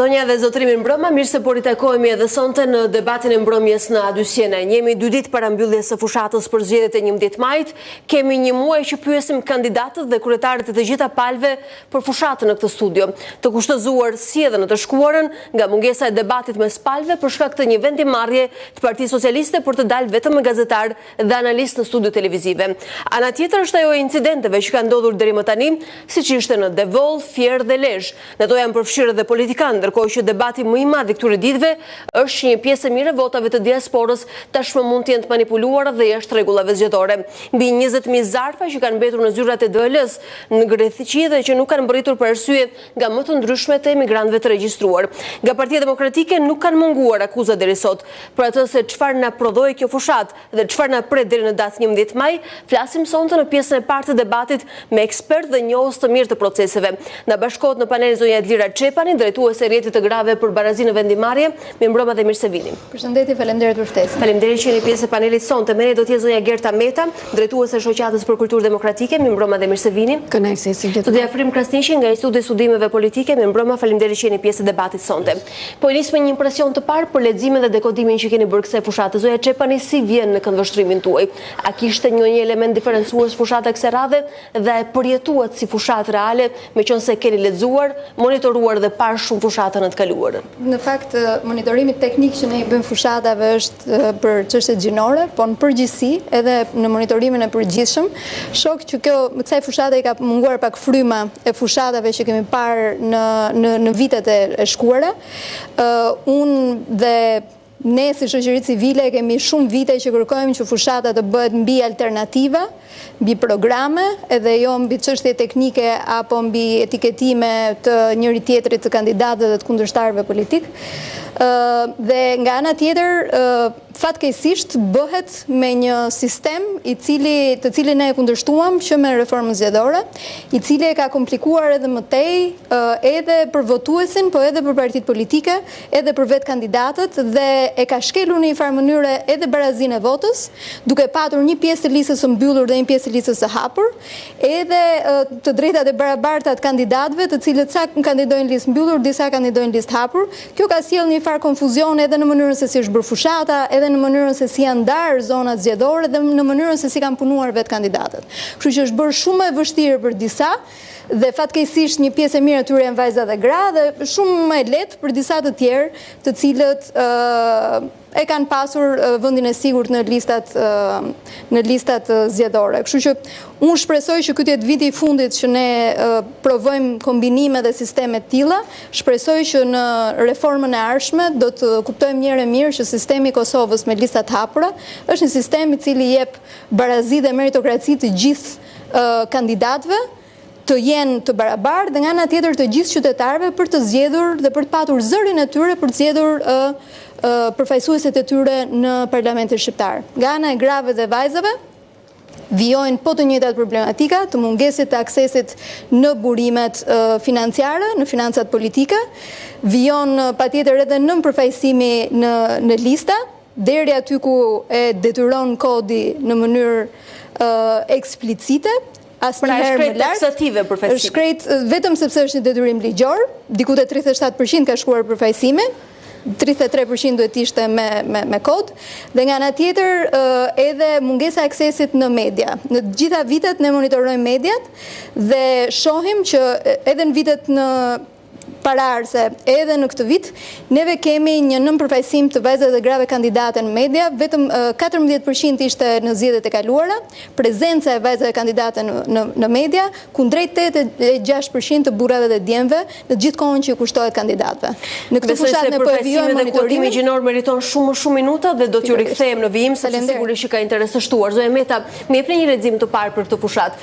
Zonja dhe zotëri mbrëma, mirë se po ritakohemi edhe sonte në debatin e mbrëmjes në A2 Jemi 2 ditë para mbylljes së fushatës për zgjedhjet e 11 majit. Kemi një muaj që pyesim kandidatët dhe kryetarët e të gjitha palëve për fushatën në këtë studio, të kushtëzuar si edhe në të shkuarën nga mungesa e debatit mes palëve për shkak të një vendimarrje të Partisë Socialiste për të dalë vetëm me gazetar dhe analist në studio televizive. Ana tjetër është ajo e incidenteve që kanë ndodhur deri më tani, siç ishte në Devoll, Fier dhe Lezhë. Në to janë përfshirë edhe politikanë, ndërkohë që debati më i madh i këtyre ditëve është një pjesë e mirë e votave të diasporës tashmë mund të jenë të manipuluara dhe jashtë rregullave zgjedhore. Mbi 20.000 zarfa që kanë mbetur në zyrat e DL-s në Greqi dhe që nuk kanë mbërritur për arsye nga më të ndryshme të emigrantëve të regjistruar. Nga Partia Demokratike nuk kanë munguar akuza deri sot për atë se çfarë na prodhoi kjo fushatë dhe çfarë na pret deri në datën 11 maj. Flasim sonte në pjesën e parë të debatit me ekspertë dhe njohës të mirë të proceseve. Na bashkohet në panel zonja Edlira Çepani, drejtuese e rjetit të grave për barazinë vendimarrje. Mirëmbrëma dhe mirë se vini. Përshëndetje, faleminderit për ftesën. Faleminderit që jeni pjesë e panelit sonte. Me ne do të jetë zonja Gerta Meta, drejtuese e shoqatës për kulturë demokratike. Mirëmbrëma dhe mirë se vini. Kënaqësi, si gjithmonë. Studia Frim Krasniqi nga Instituti i Studimeve Politike. Mirëmbrëma, faleminderit që jeni pjesë e debatit sonte. Po i nis me një impresion të parë për leximin dhe dekodimin që keni bërë kësaj fushate. Zonja Çepani, si vjen në këndvështrimin tuaj? A kishte një element diferencues fushata kësaj radhe dhe e përjetuat si fushatë reale, meqense keni lexuar, monitoruar dhe parë shumë fushatën në të kaluarën? Në fakt, monitorimi teknik që ne i bëjmë fushatave është për çështjet gjinore, po në përgjithësi edhe në monitorimin e përgjithshëm, shoh që kësaj fushate i ka munguar pak fryma e fushatave që kemi parë në vitet e shkuara. Unë dhe ne si shoqëri civile kemi shumë vite që kërkojmë që fushata të bëhet mbi alternativa, mbi programe, edhe jo mbi çështje teknike apo mbi etiketime të njëri tjetrit të kandidatëve dhe të kundërshtarëve politik. Dhe nga ana tjetër, fatkeqësisht bëhet me një sistem të cilin ne e kundërshtuam që me reformën zgjedhore, i cili e ka komplikuar edhe më tej edhe për votuesin, po edhe për partitë politike, edhe për vetë kandidatët dhe e ka shkelur në një farë mënyre edhe barazinë e votës, duke patur një pjesë të listës së mbyllur dhe një pjesë të listës së hapur, edhe të drejtat e barabarta të kandidatëve, të cilët sa kandidojnë listë mbyllur, disa kandidojnë listë hapur. Kjo ka sjellë një farë konfuzion edhe në mënyrën se si është bërë fushata, edhe në mënyrën se si janë ndarë zonat zgjedhore dhe në mënyrën se si kanë punuar vetë kandidatët. Kështu që është bërë shumë e vështirë për disa dhe fatkeqësisht një pjesë e mirë e tyre janë vajza dhe gra dhe shumë më e lehtë për disa të tjerë, të cilët e kanë pasur vendin e sigurt në listat zgjedhore. Kështu që unë shpresoj që ky të jetë viti i fundit që ne provojmë kombinime dhe sisteme të tilla. Shpresoj që në reformën e ardhshme do të kuptojmë një herë mirë që sistemi i Kosovës me listat hapura është një sistem i cili jep barazi dhe meritokraci të gjithë kandidatëve, të jenë të barabartë dhe nga ana tjetër të gjithë qytetarëve për të zgjedhur dhe për të patur zërin e tyre për të zgjedhur përfaqësuesit e tyre në Parlamentin shqiptar. Nga ana e grave dhe vajzave vijojnë po të njëjtat problematika të mungesës të aksesit në burimet financiare, në financat politike, vijon patjetër edhe nën përfaqësimi në lista, deri aty ku e detyron kodi në mënyrë eksplicite. Pra është krejt taksative përfaqësimi. Është krejt vetëm sepse është një detyrim ligjor, diku te 37% ka shkuar përfaqësimi, 33% duhet ishte me kod, dhe nga ana tjetër edhe mungesa e aksesit në media. Në të gjitha vitet ne monitorojmë mediat dhe shohim që edhe në vitet në paraardhëse edhe në këtë vit, neve kemi një nënpërfaqësim të vajzave dhe grave kandidate në media, vetëm 14% ishte në zgjedhjet e kaluara, prezenca e vajzave kandidate në media, kundrejt 8.6% të burrave dhe djemve në gjithë kohën që kushtohet kandidatëve. Në këtë fushatë ne po e vijojmë monitorimin. Gjinor meriton shumë minuta dhe do t'ju rikthejmë në vijim sepse sigurisht që ka interes të shtuar. Zonja Meta, më jepni një lexim të parë për këtë fushatë.